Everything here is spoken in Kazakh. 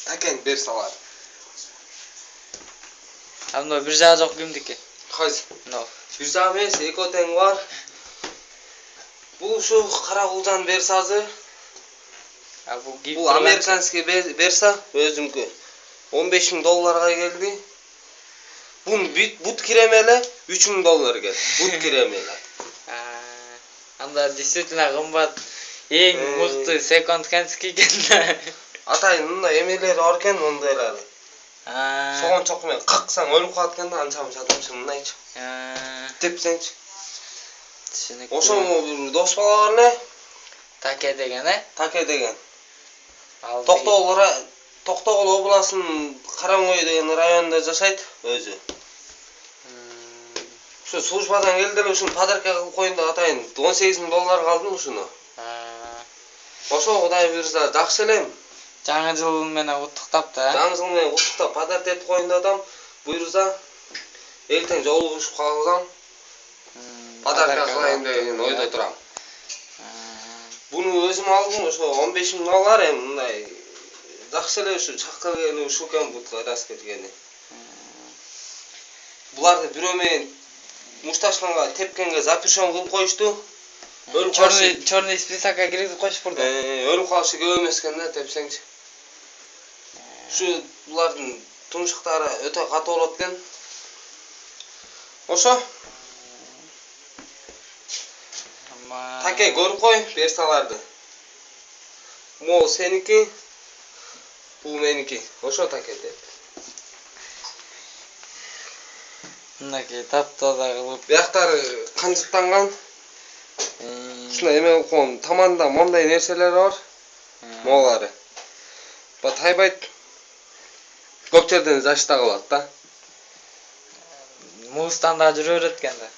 Taken beri salar. Ammo bir joy yo'q kimniki? Qaysi? No. Bir joy emas, ekoteng var. Bu şu Qarag'uldan bersazı. Bu amerikanskiy bersa özümkü. $15.000 geldi. Bun but kiremeli $3.000 geldi. But kiremeli. Anda действительно qimmat. Eng mıқты second handskiy ekan. Atayın unda emeleri arken ondayları. Soğan çok men qaqsan ölüp qatkanda ançamış adam şunlayç. Tepsenç. Tushunib. Oşo do'st balalar ne? Take degani? Take degen. To'qto'g'ul oblasının Qarangoy degen rayonunda жашайт özü. Şu службадан келдилер ушуну подарка кылып коюнда атайын $18.000 калдым ушуну. Ошо Кудай буйрса жакшы элем. Жаңы жыл менен куттуктап да. Жаңы жыл менен куттуктап подарка этип коюнда атам буйрса эртең жолугушуп калсам подарка кылайын деген ойдо турам. Буну өзүм алдым ошо $15.000 эми мындай жакшы эле ушу чакка келип ушукен бутка раз кеткени. Буларды бирөө менен мушташканга тепкенге запрещен кылып коюшту. Черный списокко киргизип коюш бурду. Өлүп калышы көп эмес экен да тепсеңчи. Şu булардын тумшуктары өтө катуу болот экен. Ошо. Таке көрүп кой берсаларды. Мол сеники, бул меники. Ошо таке деп. Мынакей таптаза кылып. Бияктары канжыктанган. Ушундай эме кылып таманда моундай нерселер бар. Молары. Ба тайбайт. Көп жерден зашта кылат да. Мустанда жүрө берет экен да.